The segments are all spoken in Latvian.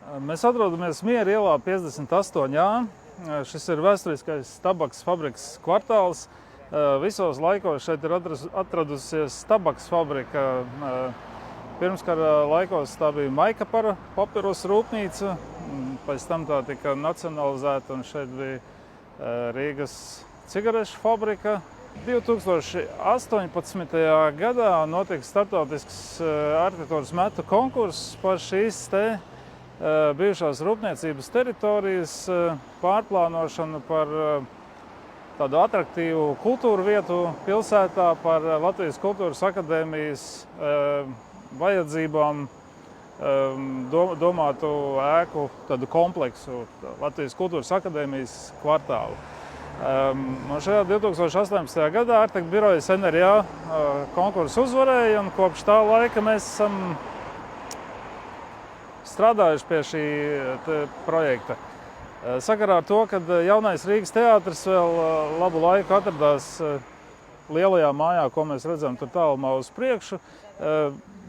Mēs atrodamies Miera ielā 58A. Šis ir vēsturiskais tabaks fabrikas kvartāls. Visos laikos šeit ir atradusies tabaks fabrika. Pirmskara laikos tā bija Maikapara papirus rūpnīca, pēc tam tā tika nacionalizēta un šeit bija Rīgas cigarešu fabrika. 2018. gadā notika startautisks arhitektūras metu konkurss par šīs bijušās rūpniecības teritorijas pārplānošanu par tādu atraktīvu kultūru vietu pilsētā, par Latvijas Kultūras akadēmijas vajadzībām domātu ēku tādu kompleksu, Latvijas Kultūras akadēmijas kvartālu. Šajā 2018. gadā arhitektu birojas NRA konkursu uzvarēja, un kopš tā laika mēs esam strādājuši pie šī projekta. Sakarā ar to, ka jaunais Rīgas teātris vēl labu laiku atradās lielajā mājā, ko mēs redzam tur tālumā uz priekšu,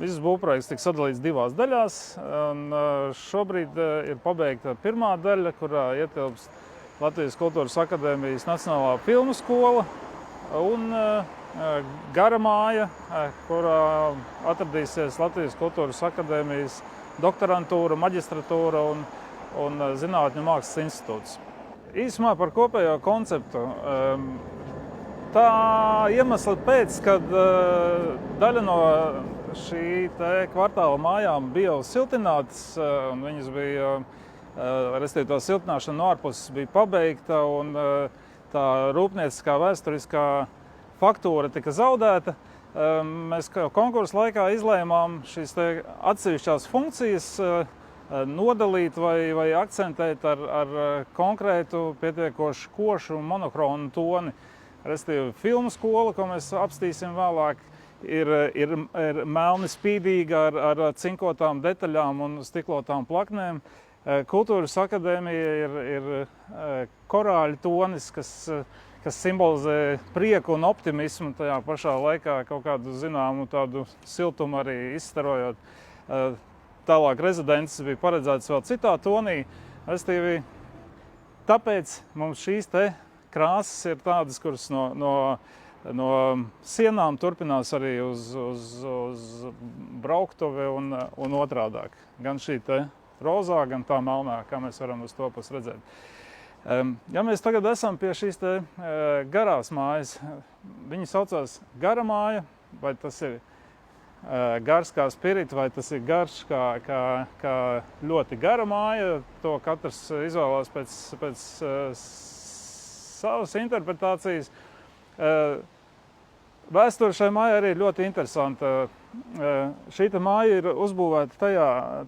viss būvprojekts tika sadalīts divās daļās, un šobrīd ir pabeigta pirmā daļa, kurā ietilpst Latvijas Kultūras akadēmijas Nacionālā filmu skola un gara māja, kurā atradīsies Latvijas Kultūras akadēmijas doktorantūra, maģistratūra un Zinātņu mākslas institūts. Īsumā par kopējo konceptu. Tā iemesla pēc, kad daļa no šī kvartāla mājām bija jau siltinātas, un viņas bija respektīvi, tā siltināšana no ārpuses bija pabeigta un tā rūpnieciskā vēsturiskā faktūra tika zaudēta. Mēs konkursa laikā izlēmām šīs atsevišķās funkcijas nodalīt vai akcentēt ar konkrētu pietiekoši košu un monokronu toni. Respektīvi, filmu skola, ko mēs apstīsim vēlāk, ir melni spīdīga ar cinkotām detaļām un stiklotām plaknēm. Kultūras akadēmija ir korāļu tonis, kas simbolizē prieku un optimismu, tajā pašā laikā kaut kādu zināmu tādu siltumu arī izstarojot. Tālāk rezidences bija paredzētas vēl citā tonī. Tāpēc mums šīs krāsas ir tādas, kuras no sienām turpinās arī uz brauktuvi un otrādāk. Gan šī rozā, gan tā melnā, kā mēs varam uz to pusi redzēt. Ja mēs tagad esam pie šīs garās mājas, viņi saucās gara māja, vai tas ir gars kā spirits, vai tas ir garš kā ļoti gara māja, to katrs izvēlās pēc savas interpretācijas. Vēsture šai mājai arī ļoti interesanta. Šī māja ir uzbūvēta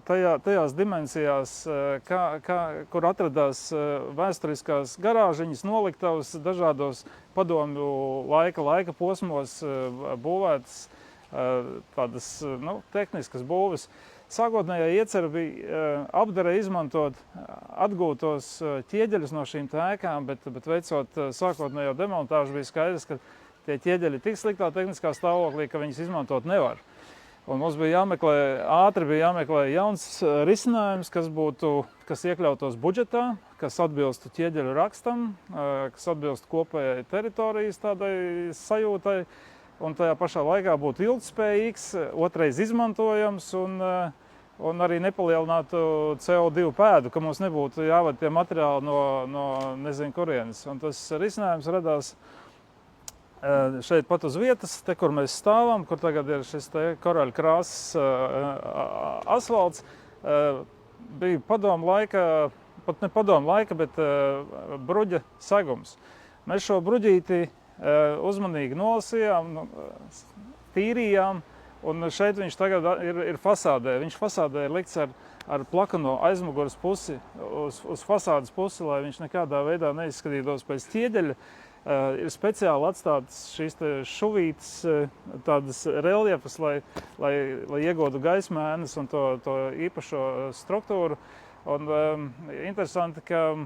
tajās dimensijās, kur atradās vēsturiskās garāžiņas, noliktavas dažādos padomju laika posmos būvētas tādas tehniskas būves. Sākotnējā iecerē bija apdarē izmantot atgūtos ķieģeļus no šīm ēkām, bet veicot sākotnējo demontāžu bija skaidrs, ka tie ķieģeļi ir tik sliktā tehniskā stāvoklī, ka viņus izmantot nevar. Un mums bija ātri jāmeklē jauns risinājums, kas iekļautos budžetā, kas atbilstu ķieģeļu rakstam, kas atbilstu kopējai teritorijas tādai sajūtai, un tajā pašā laikā būtu ilgtspējīgs, otrais izmantojams un arī nepalielinātu CO2 pēdu, ka mums nebūtu jāved tie materiāli no nezinu kurienes. Un tas risinājums radās šeit pat uz vietas, kur mēs stāvam, kur tagad ir šis korāļu krāsas asfalts, bija padomu laika, pat ne padomu laika, bet bruģa segums. Mēs šo bruģīti uzmanīgi nolasījām, tīrījām, un šeit viņš tagad ir fasādē. Viņš fasādē ir likts ar plakano aizmuguras pusi uz fasādes pusi, lai viņš nekādā veidā neizskatītos pēc ķieģeļa. Ir speciāli atstātas šīs šuvītes, tādas reljefas, lai iegūtu gaismēnes un to īpašo struktūru. Un interesanti, ka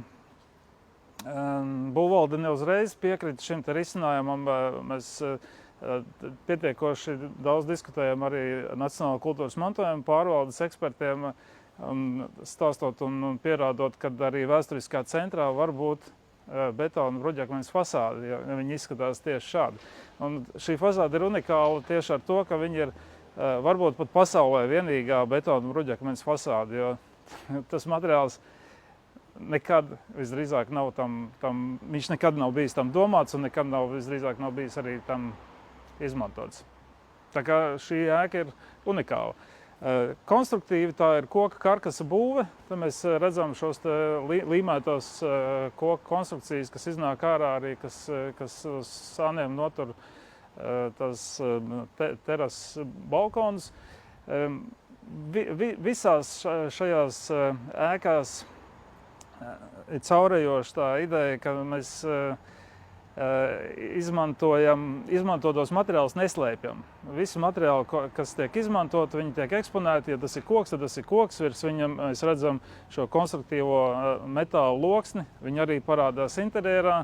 būvvalde neuzreiz piekrita šim risinājumam. Mēs pietiekoši daudz diskutējam arī Nacionālā kultūras mantojuma pārvaldes ekspertiem, stāstot un pierādot, ka arī vēsturiskā centrā var būt betona bruģakmens fasāde, ja viņi izskatās tieši šādi. Un šī fasāde ir unikāla tieši ar to, ka viņi ir varbūt pat pasaulē vienīgā betona bruģakmens fasāde, jo tas materiāls nekad visdrīzāk nav viņš nekad nav bijis tam domāts un nekad visdrīzāk nav bijis arī tam izmantots. Tā kā šī ēka ir unikāla. Konstruktīvi tā ir koka karkasa būve. Tad mēs redzam šos līmētos koka konstrukcijas, kas iznāk ārā arī, kas uz sāniem notur tas terases balkons. Visās šajās ēkās ir caurējoša tā ideja, ka mēs izmantotos materiālus neslēpjam. Visi materiāli, kas tiek izmantot, viņi tiek eksponēti. Ja tas ir koks, tad tas ir koks. Virs viņam mēs redzam šo konstruktīvo metālu loksni. Viņi arī parādās interjerā.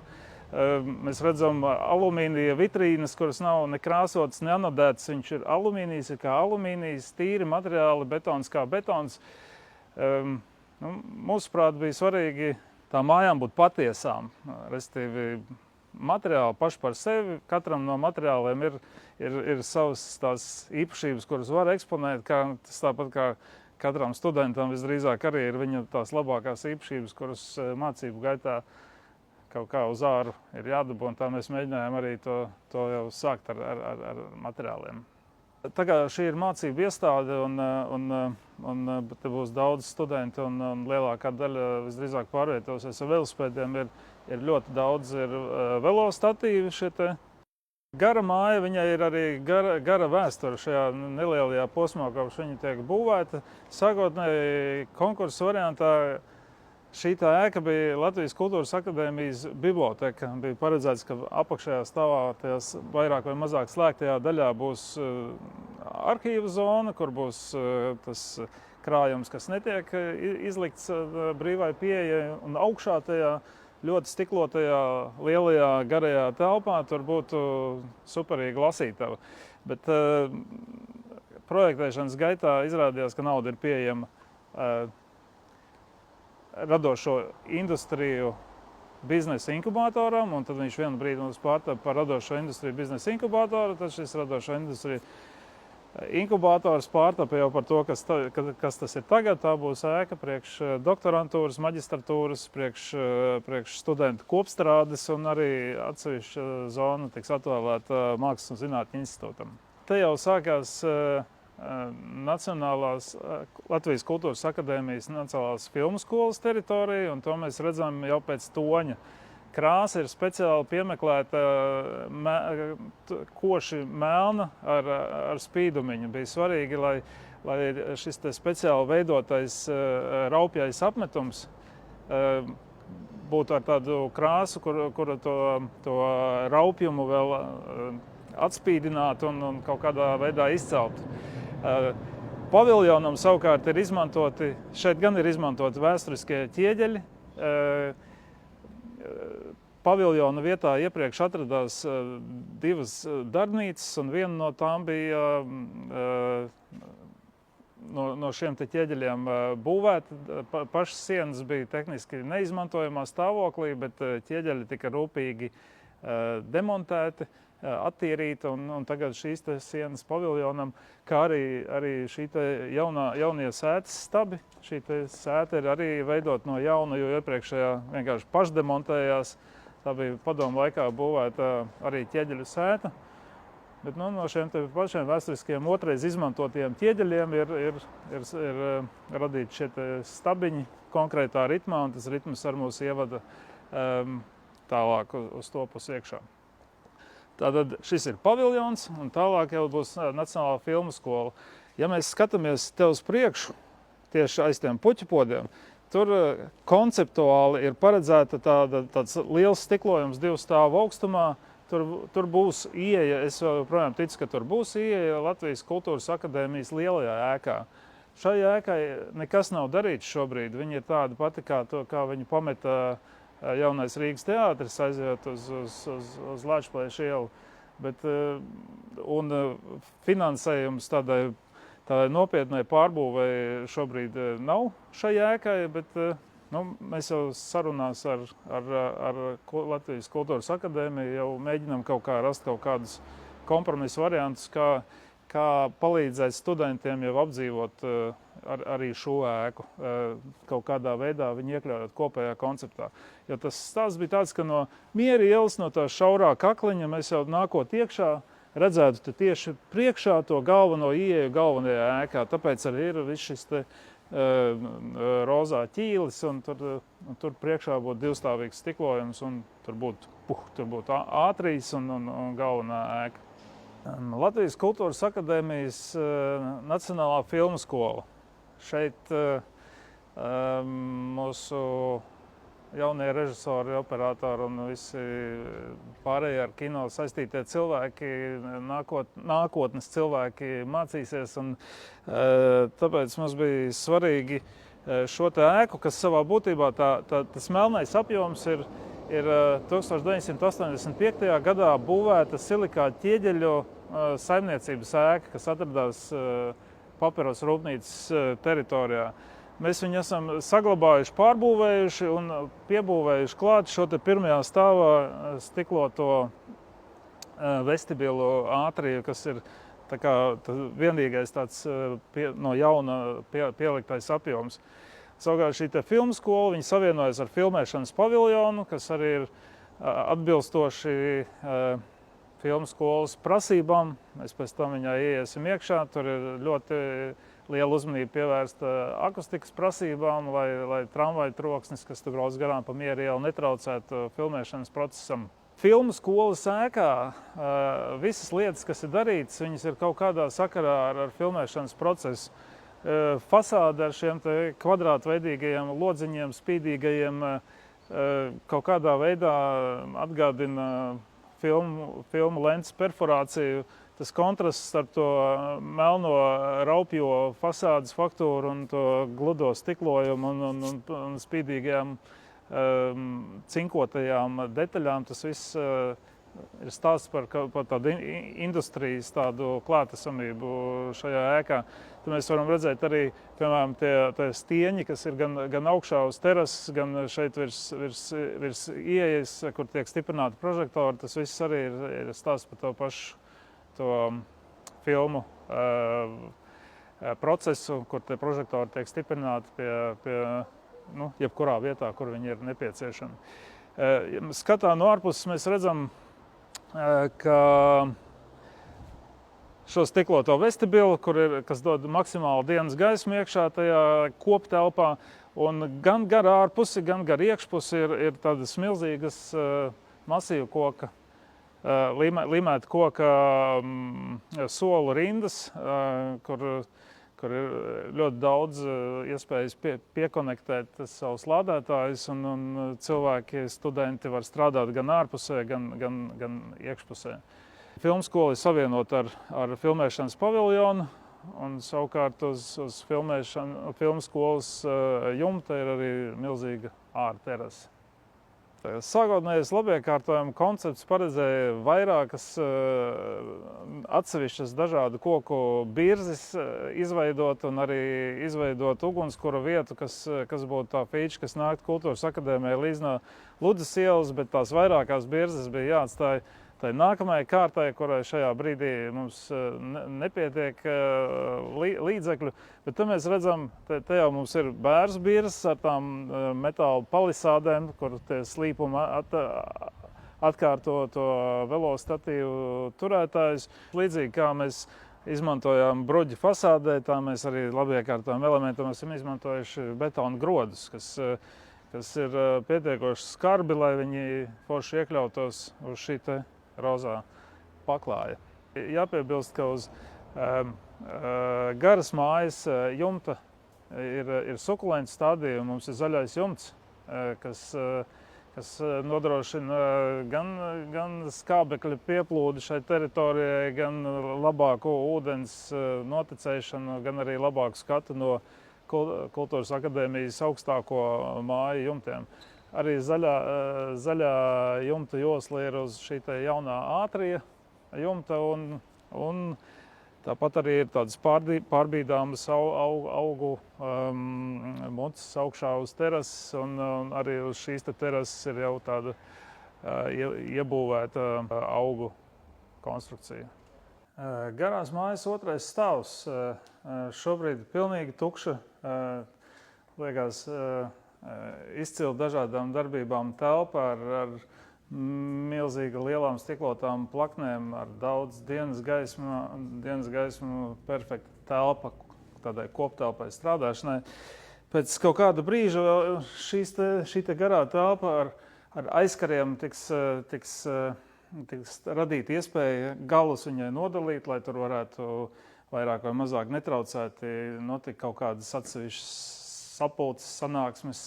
Mēs redzam alumīnija vitrīnas, kuras nav ne krāsotas, ne anodētas. Viņš ir alumīnijs, ir kā alumīnijs, tīri materiāli, betons kā betons. Mūsuprāt, bija svarīgi tām mājām būt patiesām, respektīvi materiāli paši par sevi. Katram no materiāliem ir savas tās īpašības, kuras var eksponēt. Tas tāpat kā katram studentam visdrīzāk arī ir viņa tās labākās īpašības, kuras mācību gaitā kaut kā uz āru ir jādabū. Un tā mēs mēģinājām arī to jau sākt ar materiāliem. Tā kā šī ir mācību iestāde un te būs daudz studentu un lielākā daļa visdrīzāk pārvietosies ar velosipēdiem, ir ļoti daudz velostatīvi šie te. Gara māja, viņai ir arī gara vēsture šajā nelielajā posmā, kopš viņa tiek būvēta. Sākotnēji konkursa variantā šī tā ēka bija Latvijas Kultūras akadēmijas biblioteka. Bija paredzēts, ka apakšējā stāvā tajās vairāk vai mazāk slēgtajā daļā būs arhīva zona, kur būs tas krājums, kas netiek izlikts brīvai pieejai, un augšā tajā ļoti stiklotajā, lielajā, garajā telpā tur būtu superīga lasītava. Bet projektēšanas gaitā izrādījās, ka nauda ir pieejama radošo industriju biznesa inkubatoram, un tad viņš vienu brīdi mums pārtapa par radošo industriju biznesa inkubatoru. Tad šis radošo industriju inkubators pārtapa jau par to, kas tas ir tagad. Tā būs ēka priekš doktorantūras, maģistratūras, priekš studentu kopstrādes, un arī atsevišķa zona tiks atvēlēta Mākslas un zinātņu institūtam. Te jau sākās Latvijas Kultūras akadēmijas Nacionālās filmu skolas teritorija, un to mēs redzam jau pēc toņa. Krāsa ir speciāli piemeklēta koši melna ar spīdumiņu. Bija svarīgi, lai šis te speciāli veidotais raupjais apmetums būtu ar tādu krāsu, kura to raupjumu vēl atspīdinātu un kaut kādā veidā izceltu. Paviljonam savukārt ir izmantoti, šeit gan ir izmantoti vēsturiskie ķieģeļi. Paviljona vietā iepriekš atradās divas darbnīcas, un viena no tām bija no šiem te ķieģeļiem būvēta. Pašas sienas bija tehniski neizmantojamā stāvoklī, bet ķieģeļi tika rūpīgi demontēti, attīrīta, un tagad šīs te sienas paviljonam, kā arī šī te jaunie sētas stabi. Šī te sēta ir arī veidot no jauna, jo iepriekšējā vienkārši pašdemontējās. Tā bija padomu laikā būvēta arī ķieģeļu sēta. Bet no šiem te pašiem vēsturiskiem otrais izmantotiem ķieģeļiem ir radīti šie te stabiņi konkrētā ritmā, un tas ritms ar mūs ievada tālāk uz to pusi iekšā. Tātad šis ir paviljons, un tālāk jau būs Nacionālā filmu skola. Ja mēs skatāmies te uz priekšu, tieši aiz tiem puķipodiem, tur konceptuāli ir paredzēta tāds liels stiklojums 2 stāvu augstumā. Tur būs ieeja, es joprojām ticu, ka tur būs ieeja Latvijas Kultūras akadēmijas lielajā ēkā. Šai ēkai nekas nav darīts šobrīd. Viņa ir tāda pati, kā viņa pameta Jaunais Rīgas teātris, aizejot uz Lāčplēša ielu. Un finansējums tādai tā nopietnai pārbūvei šobrīd nav šai ēkai, bet mēs jau sarunās ar Latvijas Kultūras akadēmiju jau mēģinām kaut kā rast kaut kādus kompromisu variantus, kā palīdzēt studentiem jau apdzīvot arī šo ēku. Kaut kādā veidā viņi iekļaujot kopējā konceptā. Jo tas stāsts bija tāds, ka no Miera ielas, no tā šaurā kakliņa, mēs jau nākot iekšā, redzētu tieši priekšā to galveno ieeju galvenajā ēkā. Tāpēc arī ir viss šis te rozā ķīlis, un tur priekšā būtu divstāvīgs stiklojums, un tur būtu ātrijas un galvenā ēka. Latvijas Kultūras akadēmijas Nacionālā filmu skola. Šeit mūsu jaunie režisori, operatori un visi pārējie ar kino saistītie cilvēki, nākotnes cilvēki mācīsies. Un, tāpēc mums bija svarīgi šo te ēku, kas savā būtībā tas melnais apjoms ir 1985. gadā būvēta silikāta ķieģeļu saimniecības ēka, kas atradās Papiros rūpnīcas teritorijā. Mēs viņu esam saglabājuši, pārbūvējuši un piebūvējuši klāt šo te pirmajā stāvā stikloto vestibilu ātriju, kas ir tā kā vienīgais tāds no jauna pieliktais apjoms. Savukārt šī filmu skola, viņi savienojas ar filmēšanas paviljonu, kas arī ir atbilstoši filmu skolas prasībām. Mēs pēc tam viņā ieiesim iekšā. Tur ir ļoti liela uzmanība pievērsta akustikas prasībām, lai tramvaju troksnis, kas tur brauc garām pa Miera ielu, netraucētu filmēšanas procesam. Filmu skolas ēkā visas lietas, kas ir darītas, viņas ir kaut kādā sakarā ar filmēšanas procesu. Fasāde ar šiem kvadrātveidīgajiem lodziņiem, spīdīgajiem, kaut kādā veidā atgādina filmu lentes perforāciju. Tas kontrasts ar to melno raupjo fasādes faktūru un to gludo stiklojumu un spīdīgajām cinkotajām detaļām, tas viss ir stāsts par tādu industrijas tādu klātesamību šajā ēkā. Tad mēs varam redzēt arī, piemēram, tie stieņi, kas ir gan augšā uz terases, gan šeit virs ieejas, kur tiek stiprināti prožektori. Tas viss arī ir stāsts par to pašu filmu procesu, kur tie prožektori tiek stiprināti pie jebkurā vietā, kur viņi ir nepieciešami. Skatā no ārpuses mēs redzam, ka šo stikloto vestibilu, kas dod maksimāli dienas gaismu iekšā tajā koptelpā, un gan gar ārpusi, gan gar iekšpusi ir tādas milzīgas masīvu koka, līmēta koka solu rindas, kur ir ļoti daudz iespējas piekonektēt savus lādētājus, un cilvēki, studenti var strādāt gan ārpusē, gan iekšpusē. Filmu skola ir savienota ar filmēšanas paviljonu, un savukārt uz filmu skolas jumta ir arī milzīga ārterase. Sākotnējais labiekārtojuma koncepts paredzēja vairākas atsevišķas dažādu koku birzes izveidot un arī izveidot ugunskura vietu, kas būtu tā feature, kas nāktu Kultūras akadēmijai līdz no Ludzas ielas, bet tās vairākās birzes bija jāatstāj tai nākamajai kārtai, kurai šajā brīdī mums nepietiek līdzekļu. Bet te mēs redzam, te jau mums ir bērzu birzes ar tām metāla palisādēm, kur tie slīpumi atkārto to velostatīvu turētājus. Līdzīgi kā mēs izmantojām bruģi fasādē, tā mēs arī labiekārtojam elementam esam izmantojuši betona grodus, kas ir pietiekoši skarbi, lai viņi forši iekļautos uz šī te rozā paklāja. Jāpiebilst, ka uz garas mājas jumta ir sukulents stadija, un mums ir zaļais jumts, kas nodrošina gan skābekļa pieplūdi šai teritorijai, gan labāku ūdens noticēšanu, gan arī labāku skatu no Kultūras akadēmijas augstāko māju jumtiem. Arī zaļā jumta josla ir uz šī jaunā ātrija jumta, un Tāpat arī ir tādas pārbīdāmas augu mutes augšā uz terases, un arī uz šīs terases ir jau tāda iebūvēta augu konstrukcija. Garās mājas otrais stāvs šobrīd pilnīgi tukša, liekas izcili dažādām darbībām telpa ar milzīga lielām stiklotām plaknēm, ar daudz dienas gaismu, perfekta telpa tādai koptelpai strādāšanai. Pēc kaut kāda brīža šī garā telpa ar aizkariem tiks radīta iespēja galus viņai nodalīt, lai tur varētu vairāk vai mazāk netraucēti notikt kaut kādas atsevišķas sapulces, sanāksmes.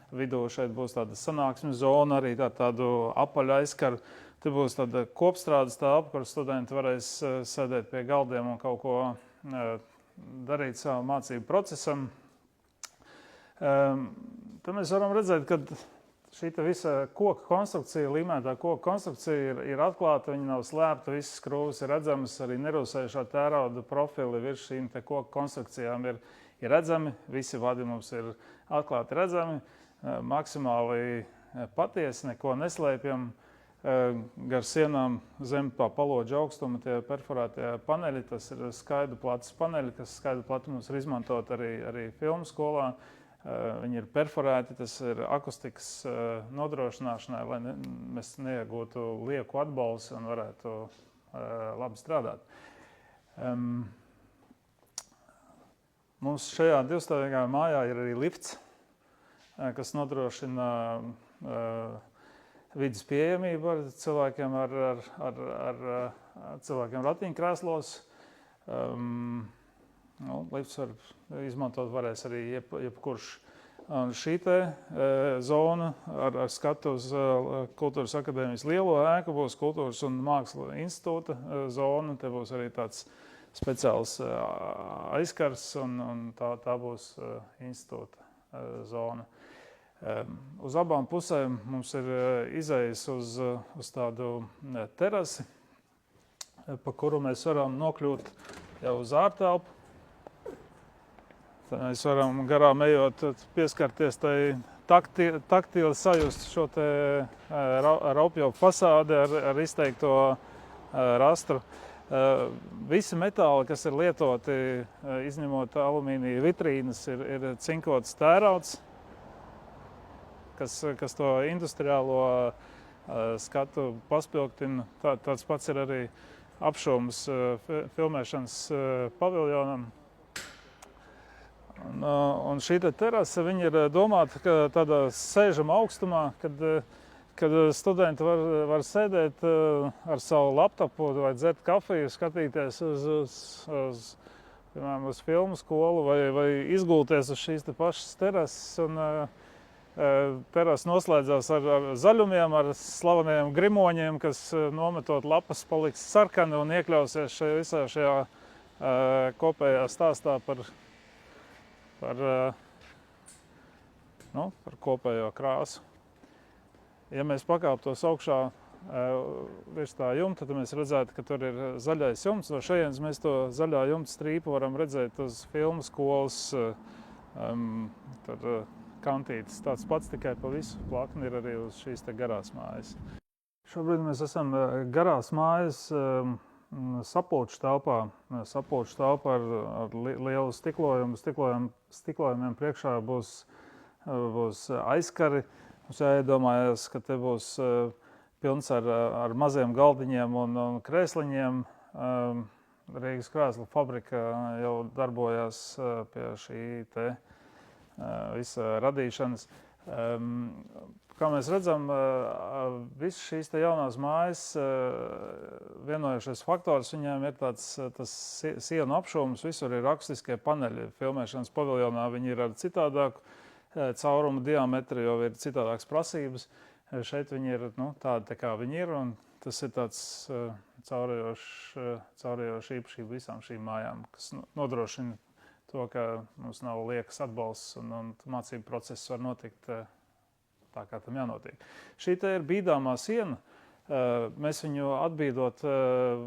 Vidū šeit būs tāda sanāksmes zona, arī tādu apaļu aizkaru. Te būs tāda kopstrādes telpa, kur studenti varēs sēdēt pie galdiem un kaut ko darīt savam mācību procesam. Te mēs varam redzēt, ka šī visa koka konstrukcija, līmētā koka konstrukcija ir atklāta, viņa nav slēpta, visas skrūves ir redzamas, arī nerūsējušā tērauda profili virs šīm te koka konstrukcijām ir redzami, visi vadi mums ir atklāti redzami. Maksimāli patiesi, neko neslēpjam. Gar sienām zem tā palodža augstuma tie perforētie paneļi, tas ir skaidru plates paneļi, kas skaidru plati mums ir izmantot arī filmu skolā. Viņi ir perforēti, tas ir akustikas nodrošināšanai, lai mēs neiegūtu lieku atbalsi un varētu labi strādāt. Mums šajā divstāvīgā mājā ir arī lifts, kas nodrošina vidas pieejamību ar cilvēkiem cilvēkiem ratiņkrēslos. Lifts var izmantot varēs arī jebkurš. Un šī zona ar skatu uz Kultūras akadēmijas lielo ēku būs Kultūras un mākslas institūta zona. Te būs arī tāds speciāls aizkars, un tā būs institūta zona. Uz abām pusēm mums ir izejas uz tādu terasi, pa kuru mēs varam nokļūt jau uz ārtelpu. Tad mēs varam garām ejot pieskarties tai taktīli sajust šo te raupjo fasādi ar izteikto rastru. Visi metāli, kas ir lietoti, izņemot alumīnija vitrīnas, ir cinkots tērauds, kas to industriālo skatu paspilgtina. Tāds pats ir arī apšūms filmēšanas paviljonam. Un šī terase viņa ir domāta tādā sēžama augstumā, kad studenti var sēdēt ar savu laptopu vai dzert kafiju, skatīties piemēram, uz filmu skolu vai izgulties uz šīs pašas terases. Un terasa noslēdzās ar zaļumiem, ar slavenajiem grimoņiem, kas nometot lapas paliks sarkani un iekļausies visā šajā kopējā stāstā par kopējo krāsu. Ja mēs pakāptos augšā virs tā jumta, tad mēs redzētu, ka tur ir zaļais jumts. No šejienes mēs to zaļā jumta strīpu varam redzēt uz filmu skolas kantītes. Tāds pats tikai pa visu plakni ir arī uz šīs te garās mājas. Šobrīd mēs esam garās mājas sapulču telpā. Sapulču telpā ar lielu stiklojumu. Stiklojumiem priekšā būs aizkari. Mums jāiedomājas, ka te būs pilns ar maziem galdiņiem un krēsliņiem. Rīgas krēslu fabrika jau darbojās pie šī te visa radīšanas. Kā mēs redzam, visas šīs te jaunās mājas vienojušies faktors, viņiem ir tas sienu apšūms, visur ir akustiskie paneļi. Filmēšanas paviljonā viņi ir ar citādāku caurumu diametru, jo ir citādākas prasības. Šeit viņi ir tādi, kā viņi ir, un tas ir tāds caurējošs īpašība visām šīm mājām, kas nodrošina to, ka mums nav liekas atbalsts un mācību process var notikt tā, kā tam jānotiek. Šī te ir bīdāmā siena. Mēs viņu atbīdot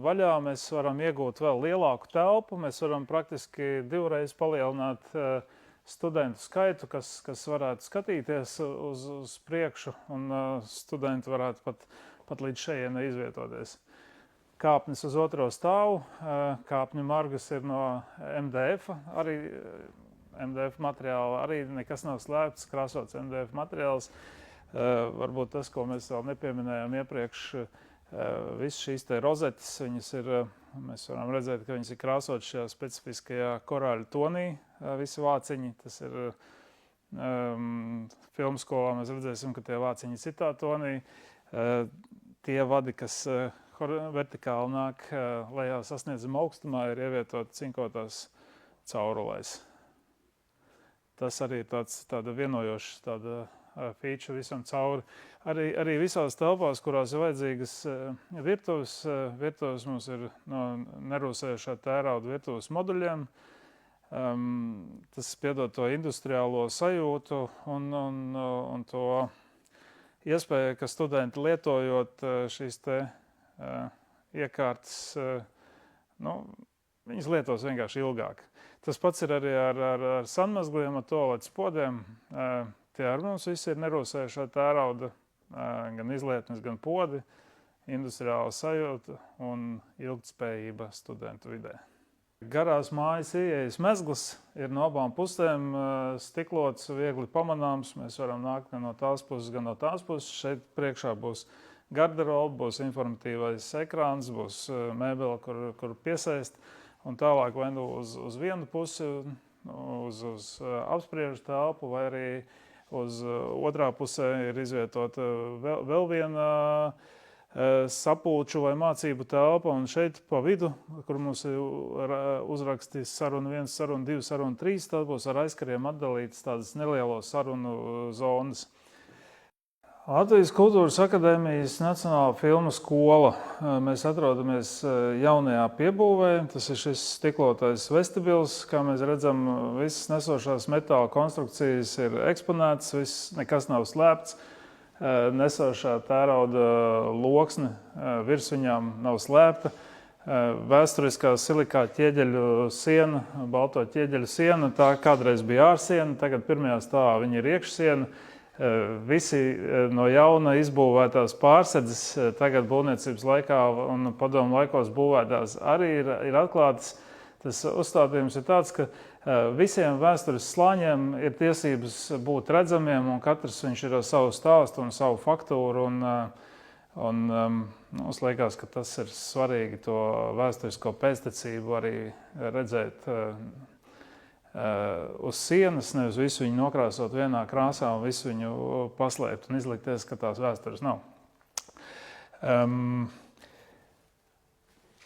vaļā, mēs varam iegūt vēl lielāku telpu, mēs varam praktiski 2 reizes palielināt studentu skaitu, kas varētu skatīties uz priekšu, un studenti varētu pat līdz šejienei izvietoties. Kāpnes uz 2. stāvu, kāpņu margas ir no MDF, arī MDF materiāla, arī nekas nav slēpts, krāsots MDF materiāls. Varbūt tas, ko mēs vēl nepieminējām iepriekš, visas šīs te rozetes, mēs varam redzēt, ka viņas ir krāsotas šajā specifiskajā korāļu tonī, visi vāciņi. Tas ir filmu skolā, mēs redzēsim, ka tie vāciņi ir citā tonī. Tie vadi, kas vertikāli nāk lejā sasniedzama augstumā, ir ievietoti cinkotās caurulēs. Tas arī ir tāda vienojoša feature visam cauri. Arī visās telpās, kurās ir vajadzīgas virtuves mums ir no nerūsējušā tērauda virtuves moduļiem. Tas piedod to industriālo sajūtu un to iespēju, ka studenti lietojot šīs te iekārtas, viņas lietos vienkārši ilgāk. Tas pats ir arī ar sandmezgliem, ar toaletes podiem. Tie ar mums visi ir nerūsējušā tērauda, gan izlietnes, gan podi, industriāla sajūta un ilgtspējība studentu vidē. Garās mājas ieejas mezgls ir no abām pusēm stiklots, viegli pamanāms. Mēs varam nākt gan no tās puses, gan no tās puses. Šeit priekšā būs garderoba, būs informatīvais ekrāns, būs mēbele, kur piesaist. Un tālāk vai nu uz vienu pusi, uz apspriežu telpu, vai arī uz otrā pusē ir izvietota vēl viena sapulču vai mācību telpa. Un šeit pa vidu, kur mums ir uzrakstīs saruna 1, saruna 2, saruna 3, tad būs ar aizkariem atdalītas tādas nelielos sarunu zonas. Latvijas Kultūras akadēmijas Nacionālā filmu skola. Mēs atrodamies jaunajā piebūvē. Tas ir šis stiklotais vestibils. Kā mēs redzam, visas nesošās metāla konstrukcijas ir eksponētas, nekas nav slēpts. Nesošā tērauda loksne virs viņām nav slēpta. Vēsturiskā silikāta ķieģeļu siena, balto ķieģeļu siena, tā kādreiz bija ārsiena, tagad pirmajā stāvā viņa ir iekšsiena. Visi no jauna izbūvētās pārsedzes tagad būvniecības laikā un padomu laikos būvētās arī ir atklātas. Tas uzstādījums ir tāds, ka visiem vēstures slāņiem ir tiesības būt redzamiem, un katrs viņš ir ar savu stāstu un savu faktūru. Mums liekas, ka tas ir svarīgi to vēsturisko pēctecību arī redzēt uz sienas, nevis visu viņu nokrāsot vienā krāsā un visu viņu paslēpt un izlikties, ka tās vēstures nav.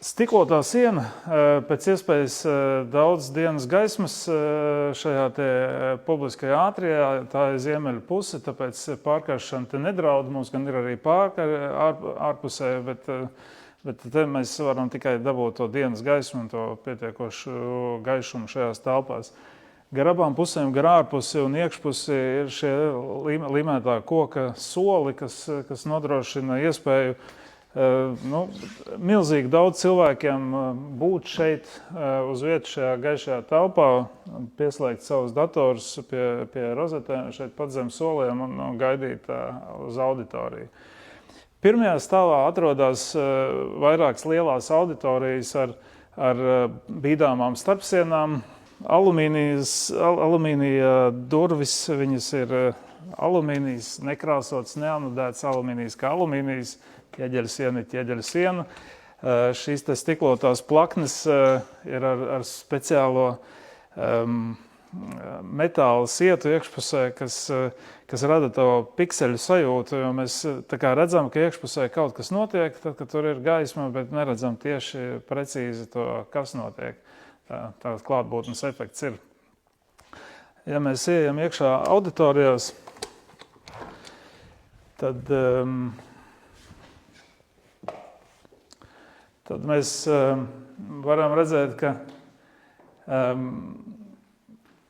Stiklotā siena pēc iespējas daudz dienas gaismas šajā te publiskajā ātrijā, tā ir ziemeļu puse, tāpēc pārkaršana te nedraud. Mums gan ir arī ārpusē, bet te mēs varam tikai dabūt to dienas gaismu un to pietiekošu gaišumu šajās telpās. Gar abām pusēm, gar ārpusi un iekšpusi ir šie līmētā koka soli, kas nodrošina iespēju milzīgi daudz cilvēkiem būt šeit uz vietu šajā gaišajā telpā, pieslēgt savus datorus pie rozetēm, šeit pat zem soliem un gaidīt uz auditoriju. Pirmajā stāvā atrodas vairākas lielās auditorijas ar bīdāmām starpsienām. Alumīnija durvis, viņas ir alumīnijas, nekrāsots, neanudēts alumīnijas kā alumīnijas, ķieģeļa siena ir ķieģeļa siena. Šīs te stiklotās plaknes ir ar speciālo metāla sietu iekšpusē, kas rada to pikseļu sajūtu, jo mēs tā kā redzam, ka iekšpusē kaut kas notiek, tad, kad tur ir gaisma, bet neredzam tieši precīzi to, kas notiek. Tāds klātbūtnes efekts ir. Ja mēs ejam iekšā auditorijās, tad mēs varam redzēt, ka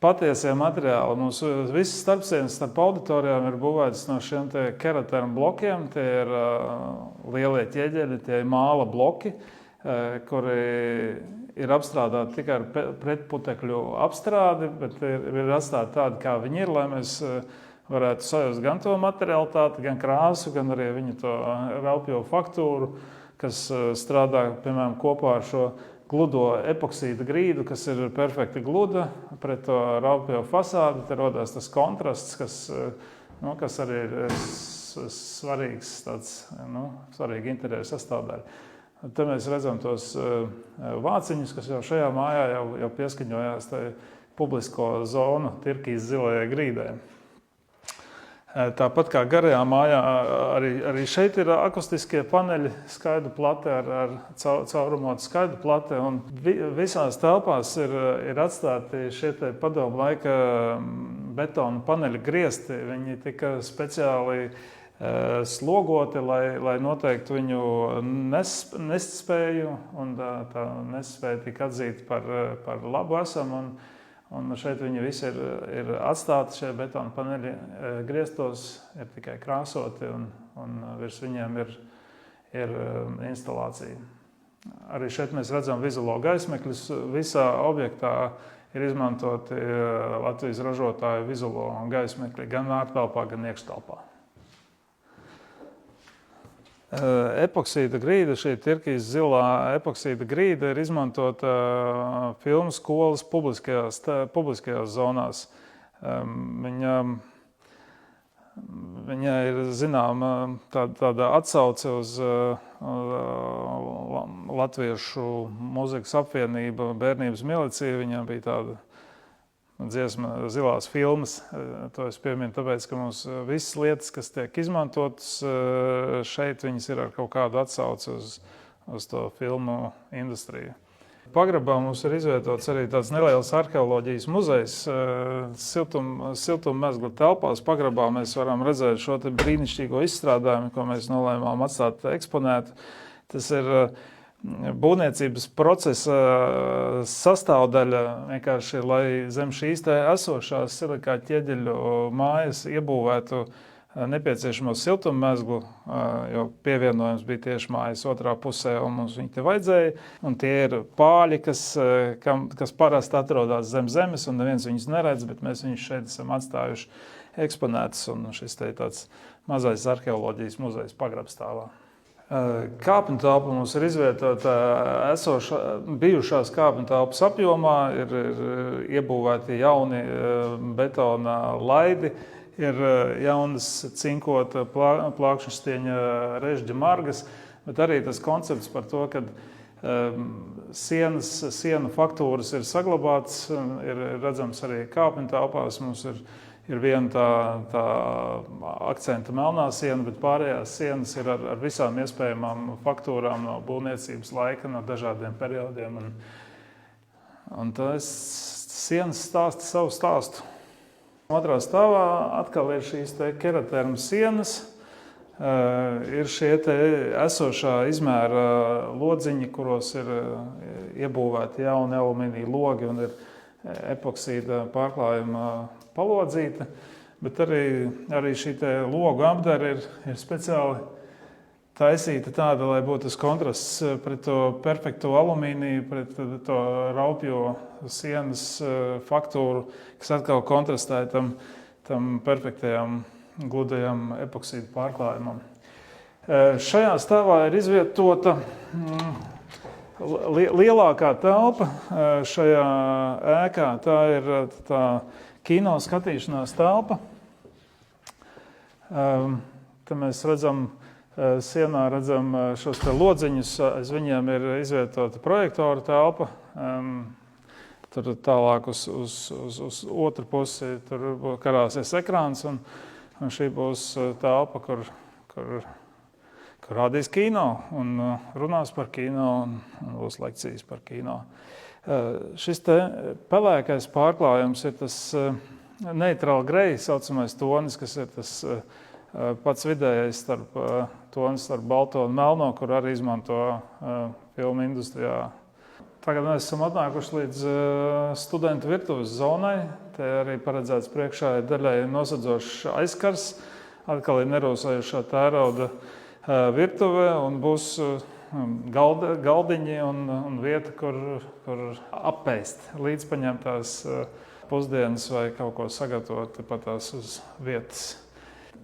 patiesie materiāli. Mums visas starpsienas starp auditorijām ir būvētas no šiem keratermu blokiem. Tie ir lielie ķieģeļi, tie ir māla bloki, kuri ir apstrādāti tikai ar pretputekļu apstrādi, bet ir atstāti tādi, kā viņi ir, lai mēs varētu sajust gan to materialitāti, gan krāsu, gan arī viņu to raupjo faktūru, kas strādā, piemēram, kopā ar šo gludo epoksīda grīdu, kas ir perfekti gluda pret to raupjo fasādi. Te rodās tas kontrasts, kas arī ir svarīgs, svarīga interjera sastāvdaļa. Te mēs redzam tos vāciņus, kas jau šajā mājā jau pieskaņojās tai publisko zonu Tirkijas zilajai grīdai. Tāpat kā garajā mājā, arī šeit ir akustiskie paneļi, skaidru plate ar caurumotu skaidru plate. Un visās telpās ir atstāti šie padomu laika betona paneļa griezti. Viņi tika speciāli slogoti, lai noteiktu viņu nespēju, un tā nespēja tika atzīta par labu esam. Un šeit viņi visi ir atstāti, šie betona paneļi grieztos, ir tikai krāsoti, un virs viņiem ir instalācija. Arī šeit mēs redzam vizuālo gaismekļus. Visā objektā ir izmantoti Latvijas ražotāju vizuālo gaismekļi gan ārtelpā, gan iekštelpā. Epoksīda grīda, šī Tirkijas zilā epoksīda grīda ir izmantota filmu skolas publiskajās zonās. Viņa ir zināma tāda atsauce uz Latviešu mūzikas apvienību Bērnības milicija. Viņam bija tāda dziesma Zilās filmas. To es pieminu tāpēc, ka mums visas lietas, kas tiek izmantotas šeit, viņas ir ar kaut kādu atsauci uz to filmu industriju. Pagrabā mums ir izvietots arī tāds neliels arheoloģijas muzejs. Siltummezgla telpās pagrabā mēs varam redzēt šo brīnišķīgo izstrādājumu, ko mēs nolēmām atstāt eksponētu. Tas ir būvniecības procesa sastāvdaļa, vienkārši, lai zem šīs esošās silikāta ķieģeļu mājas iebūvētu nepieciešamo siltummezglu, jo pievienojums bija tieši mājas otrā pusē, un mums viņi te vajadzēja. Un tie ir pāļi, kas parasti atrodas zem zemes, un neviens viņus neredz, bet mēs viņus šeit esam atstājuši eksponētus, un šis tāds mazais arheoloģijas muzejs pagrabstāvā. Kāpņu telpa mums ir izvietota bijušās kāpņu telpas apjomā, ir iebūvēti jauni betona laidi, ir jaunas cinkota plākšņstieņa režģa margas, bet arī tas koncepts par to, ka sienu faktūras ir saglabātas, ir redzams arī kāpņu telpās. Mums ir viena tā akcenta melnā siena, bet pārējās sienas ir ar visām iespējamām faktūrām no būvniecības laika, no dažādiem periodiem. Un tas sienas stāsta savu stāstu. Otrā stāvā atkal ir šīs keratermu sienas. Ir šie esošā izmēra lodziņi, kuros ir iebūvēti jauni alumīnija logi un ir epoksīda pārklājuma palodzīta, bet arī šī logu apdara ir speciāli taisīta tāda, lai būtu tas kontrasts pret to perfekto alumīniju, pret to raupjo sienas faktūru, kas atkal kontrastēja tam perfektajam gludajam epoksīdu pārklājumam. Šajā stāvā ir izvietota lielākā telpa šajā ēkā. Tā ir tā kino skatīšanās telpa. Te mēs redzam, sienā redzam šos lodziņus, aiz viņiem ir izvietota projektora telpa. Tur tālāk uz otru pusi tur karāsies ekrāns, un šī būs telpa, kur rādīs kino un runās par kino un būs lekcijas par kino. Šis pelēkais pārklājums ir tas neitrāli greji saucamais tonis, kas ir tas pats vidējais tonis starp balto un melno, kur arī izmanto filmu industrijā. Tagad mēs esam atnākuši līdz studentu virtuves zonai. Te arī paredzēts priekšā daļai nosedzošs aizkars. Atkal ir nerūsējušā tērauda virtuve un būs galdiņi un vieta, kur apēst līdzpaņemtās pusdienas vai kaut ko sagatavot pat tās uz vietas.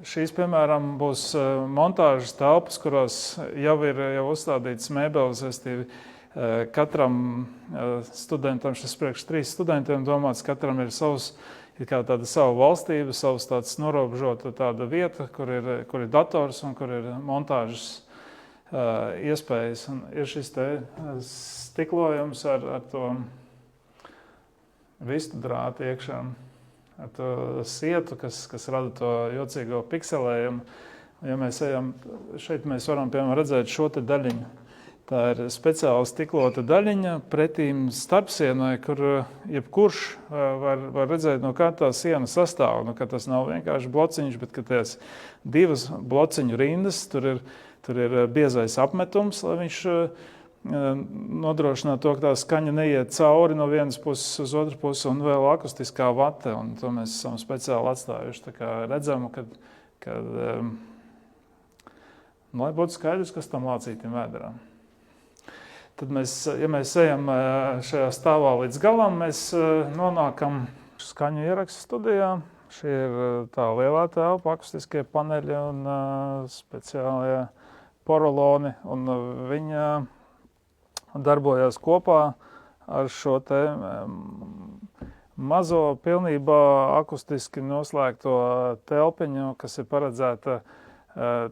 Šīs, piemēram, būs montāžas telpas, kurās jau ir uzstādītas mēbeles, restīvi katram studentam, šis priekš 3 studentiem domāts, katram ir savs, ir kā tāda sava valstība, savs tāds norobežota tāda vieta, kur ir dators un kur ir montāžas iespējas. Un ir šis te stiklojums ar to vistu drātu iekšā, ar to sietu, kas rada to jocīgo pikselējumu. Ja mēs ejam, šeit mēs varam, piemēram, redzēt šo te daļiņu. Tā ir speciāla stiklota daļiņa pretīm starpsienai, kur jebkurš var redzēt, no kā tā siena sastāv. Nu, ka tas nav vienkārši blociņš, bet ka tās 2 blociņu rindas, tur ir biezais apmetums, lai viņš nodrošinātu to, ka tā skaņa neiet cauri no vienas puses uz otru pusi, un vēl akustiskā vate, un to mēs esam speciāli atstājuši. Tā kā redzam, lai būtu skaidrs, kas tam lācītim vēderā. Tad ja mēs ejam šajā stāvā līdz galam, mēs nonākam skaņu ierakstu studijā. Šī ir tā lielā telpa, akustiskie paneļi un speciālie poroloni, un viņa darbojās kopā ar šo te mazo pilnībā akustiski noslēgto telpiņu, kas ir paredzēta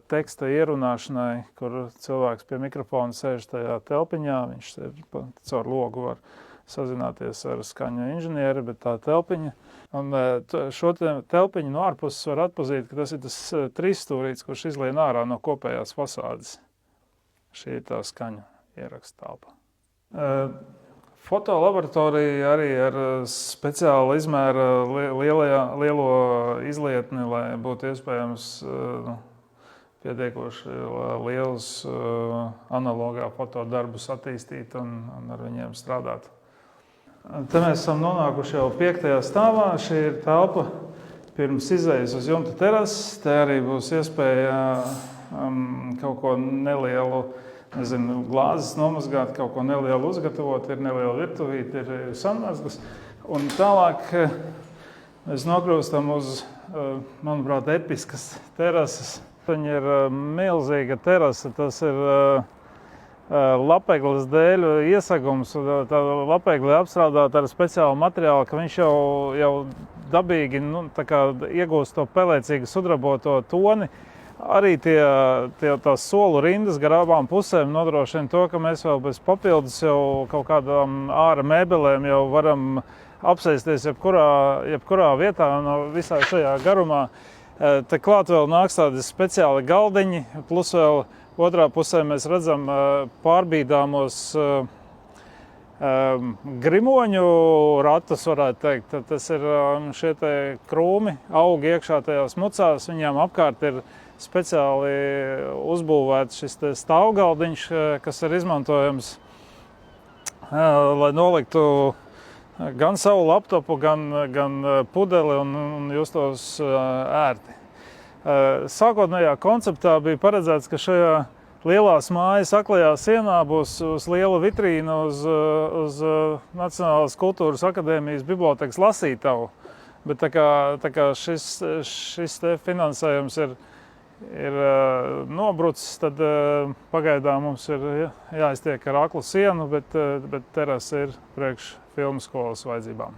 teksta ierunāšanai, kur cilvēks pie mikrofona sēž tajā telpiņā. Viņš caur logu var sazināties ar skaņu inženieri, bet tā telpiņa. Un šo telpiņu no ārpuses var atpazīt, ka tas ir tas 3-stūrīts, kurš izlien ārā no kopējās fasādes. Šī ir tā skaņu ieraksta telpa. Fotolaboratorija arī ar speciālu izmēra lielo izlietni, lai būtu iespējams pietiekoši lielus analogā fotodarbus attīstīt un ar viņiem strādāt. Te mēs esam nonākuši jau 5. stāvā. Šī ir telpa pirms izejas uz jumta terases. Te arī būs iespēja kaut ko nelielu, glāzes nomazgāt, kaut ko nelielu uzgatavot. Ir neliela virtuvīte, ir sanmazgas. Un tālāk mēs nokļūstam uz, manuprāt, episkas terases. Viņa ir milzīga terase, tas ir lapegles dēļu iesagums. Tā lapegle apstrādāta ar speciālu materiālu, ka viņš jau dabīgi iegūst to pelēcīgu sudraboto toni. Arī tās solu rindas gar abām pusēm nodrošina to, ka mēs vēl bez papildus jau kaut kādām āra mēbelēm jau varam apsēsties jebkurā vietā no visā šajā garumā. Te klāt vēl nāks tādi speciāli galdiņi, plus vēl otrā pusē mēs redzam pārbīdāmos grimoņu ratus, varētu teikt. Tas ir šie te krūmi, aug iekšā tajās mucās, viņām apkārt ir speciāli uzbūvēts šis te stāvgaldiņš, kas ir izmantojams, lai noliktu gan savu laptopu, gan pudeli un justos ērti. Sākotnējā konceptā bija paredzēts, ka šajā lielās mājas aklajā sienā būs liela vitrīna uz Nacionālās kultūras akadēmijas bibliotekas lasītavu. Bet tā kā šis te finansējums ir nobrucis, tad pagaidām mums ir jāiztiek ar aklu sienu, bet terase ir priekš filmu skolas vajadzībām.